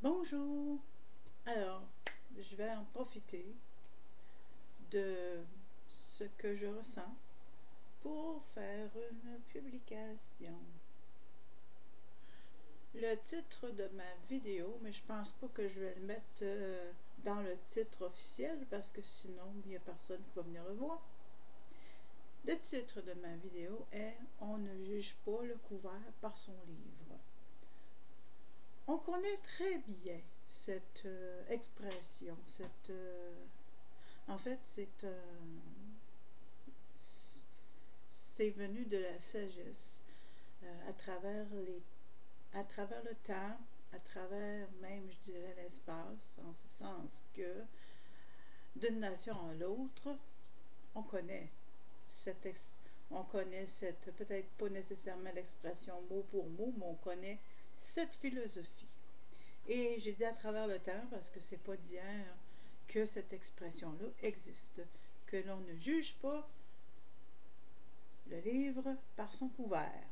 Bonjour! Alors, je vais en profiter de ce que je ressens pour faire une publication. Le titre de ma vidéo, mais je pense pas que je vais le mettre dans le titre officiel parce que sinon il n'y a personne qui va venir le voir. Le titre de ma vidéo est « On ne juge pas le couvert par son livre ». On connaît très bien cette expression, en fait, c'est venu de la sagesse à travers le temps, à travers même, je dirais, l'espace, en ce sens que d'une nation à l'autre, on connaît peut-être pas nécessairement l'expression mot pour mot, mais on connaît cette philosophie. Et j'ai dit à travers le temps parce que c'est pas d'hier que cette expression-là existe, que l'on ne juge pas le livre par son couvert.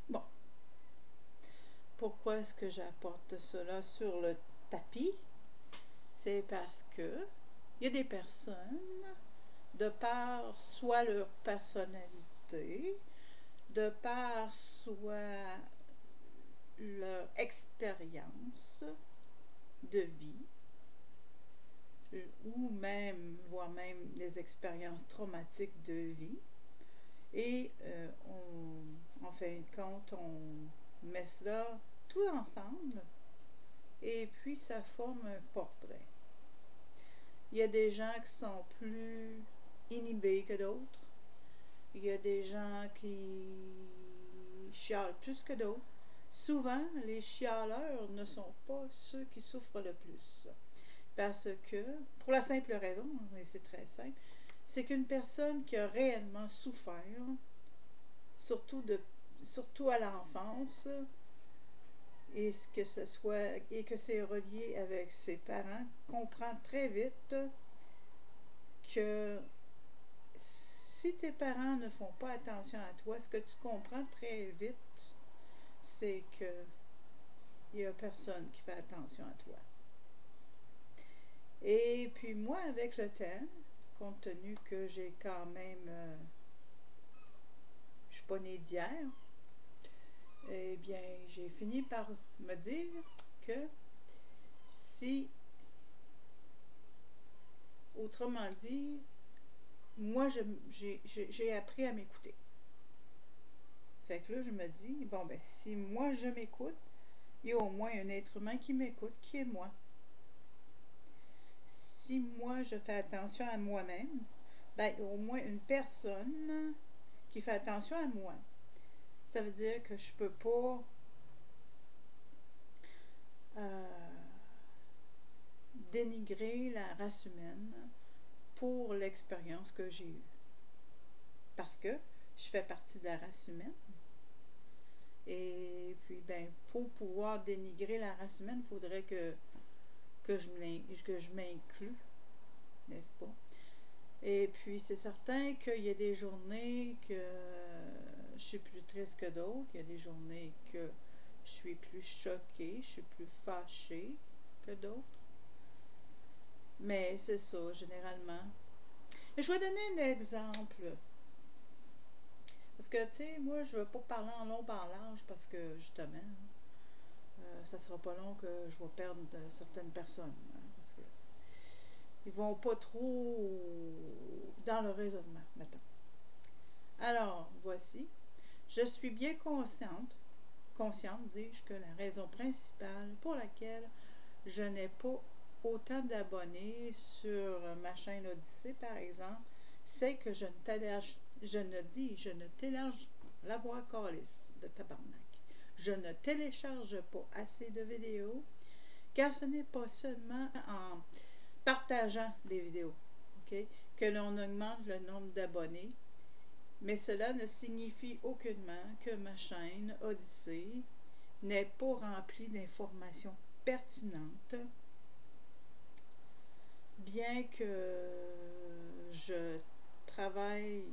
Bon, pourquoi est-ce que j'apporte cela sur le tapis? C'est parce que il y a des personnes, de par soit leur personnalité, de par soit leur expérience de vie, ou même, voire même les expériences traumatiques de vie, et en fin de compte, on met cela tout ensemble, et puis ça forme un portrait. Il y a des gens qui sont plus inhibés que d'autres. Il y a des gens qui chialent plus que d'autres. Souvent, les chialeurs ne sont pas ceux qui souffrent le plus. Parce que, pour la simple raison, et c'est très simple, c'est qu'une personne qui a réellement souffert, surtout à l'enfance, et que c'est relié avec ses parents, comprend très vite que si tes parents ne font pas attention à toi, ce que tu comprends très vite, c'est que il n'y a personne qui fait attention à toi. Et puis moi, avec le temps, compte tenu que j'ai quand même, je suis pas née d'hier, eh bien, j'ai fini par me dire que si, autrement dit, moi, j'ai appris à m'écouter. Fait que là, je me dis, bon, ben, si moi, je m'écoute, il y a au moins un être humain qui m'écoute, qui est moi. Si moi, je fais attention à moi-même, ben, il y a au moins une personne qui fait attention à moi. Ça veut dire que je peux pas dénigrer la race humaine pour l'expérience que j'ai eue. Parce que je fais partie de la race humaine. Et puis, ben, pour pouvoir dénigrer la race humaine, il faudrait que je m'inclue, n'est-ce pas? Et puis, c'est certain qu'il y a des journées que je suis plus triste que d'autres. Il y a des journées que je suis plus choquée, je suis plus fâchée que d'autres. Mais c'est ça, généralement. Je vais donner un exemple. Parce que, tu sais, moi, je ne veux pas parler en long, en large, parce que, justement, ça sera pas long que je vais perdre certaines personnes. Parce que ils vont pas trop dans le raisonnement, mettons. Alors, voici. Je suis bien consciente, dis-je, que la raison principale pour laquelle je n'ai pas autant d'abonnés sur ma chaîne Odyssée, par exemple, c'est que je ne télécharge la voix calice de tabarnak. Je ne télécharge pas assez de vidéos, car ce n'est pas seulement en partageant des vidéos, okay, que l'on augmente le nombre d'abonnés, mais cela ne signifie aucunement que ma chaîne Odyssée n'est pas remplie d'informations pertinentes, bien que je travaille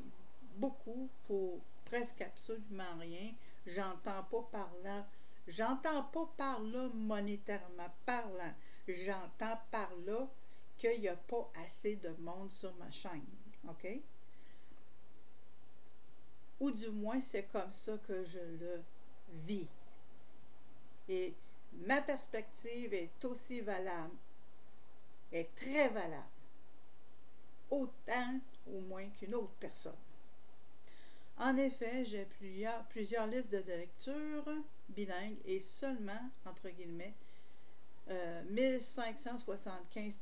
beaucoup pour presque absolument rien. J'entends pas par là J'entends pas par là monétairement parlant. J'entends par là qu'il n'y a pas assez de monde sur ma chaîne. OK? Ou du moins, c'est comme ça que je le vis. Et ma perspective est aussi valable, est très valable, autant ou moins qu'une autre personne. En effet, j'ai plusieurs listes de lecture bilingues et seulement, entre guillemets, 1575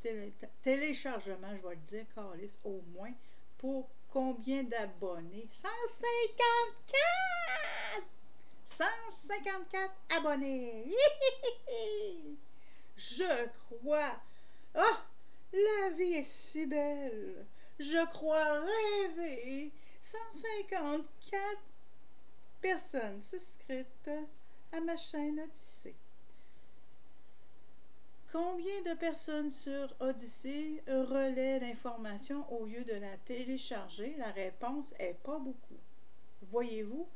téléchargements, je vais le dire, Carlis, au moins, pour combien d'abonnés? 154! 154 abonnés! Je crois. Ah! La vie est si belle! Je crois rêver! 154 personnes souscrites à ma chaîne Odyssée. Combien de personnes sur Odyssée relaient l'information au lieu de la télécharger? La réponse est pas beaucoup. Voyez-vous,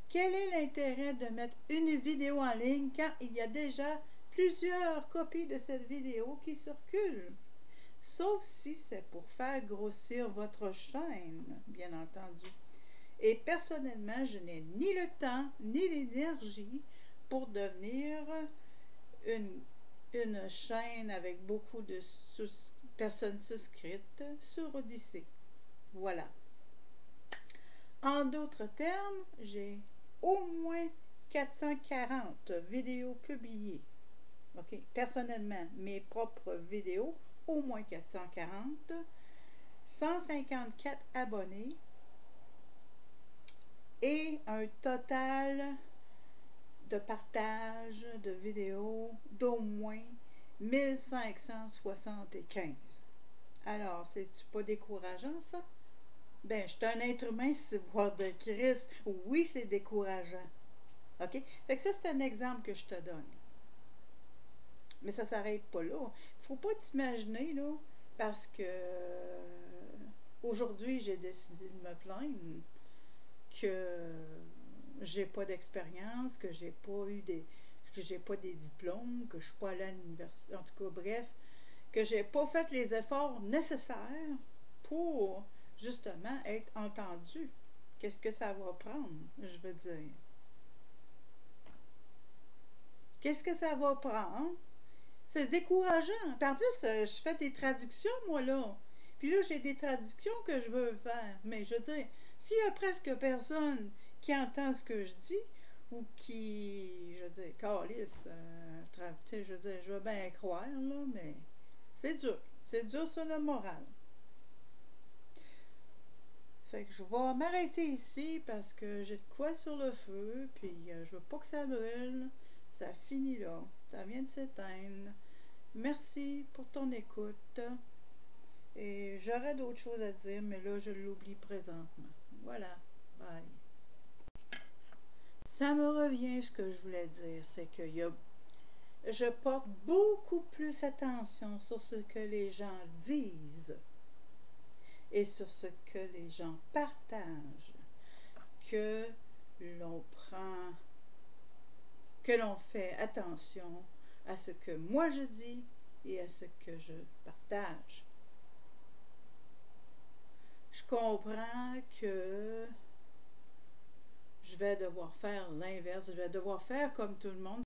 quel est l'intérêt de mettre une vidéo en ligne quand il y a déjà plusieurs copies de cette vidéo qui circulent? Sauf si c'est pour faire grossir votre chaîne, bien entendu. Et personnellement, je n'ai ni le temps ni l'énergie pour devenir une chaîne avec beaucoup de personnes souscrites sur Odyssée. Voilà. En d'autres termes, j'ai au moins 440 vidéos publiées. OK? Personnellement, mes propres vidéos, au moins 440, 154 abonnés et un total de partage de vidéos d'au moins 1575. Alors, c'est-tu pas décourageant, ça? Ben, je suis un être humain, c'est voir de Christ. Oui, c'est décourageant. OK? Fait que ça, c'est un exemple que je te donne. Mais ça s'arrête pas là. Faut pas t'imaginer, là, parce que aujourd'hui, j'ai décidé de me plaindre que j'ai pas d'expérience, que j'ai pas des diplômes, que je suis pas allée à l'université, en tout cas, bref, que j'ai pas fait les efforts nécessaires pour justement être entendue. Qu'est-ce que ça va prendre, je veux dire? Qu'est-ce que ça va prendre? C'est décourageant. Puis en plus, je fais des traductions, moi, là. Puis là, j'ai des traductions que je veux faire. Mais je veux dire, s'il y a presque personne qui entend ce que je dis, ou qui, je veux dire, calisse, je veux dire, je veux bien croire, là, mais c'est dur. C'est dur sur le moral. Fait que je vais m'arrêter ici parce que j'ai de quoi sur le feu, puis je veux pas que ça brûle. Ça finit là. Ça vient de s'éteindre. Merci pour ton écoute. Et j'aurais d'autres choses à dire, mais là, je l'oublie présentement. Voilà. Bye. Ça me revient ce que je voulais dire, c'est que je porte beaucoup plus attention sur ce que les gens disent et sur ce que les gens partagent, que l'on prend, que l'on fait attention à ce que moi je dis et à ce que je partage. Je comprends que je vais devoir faire l'inverse, je vais devoir faire comme tout le monde.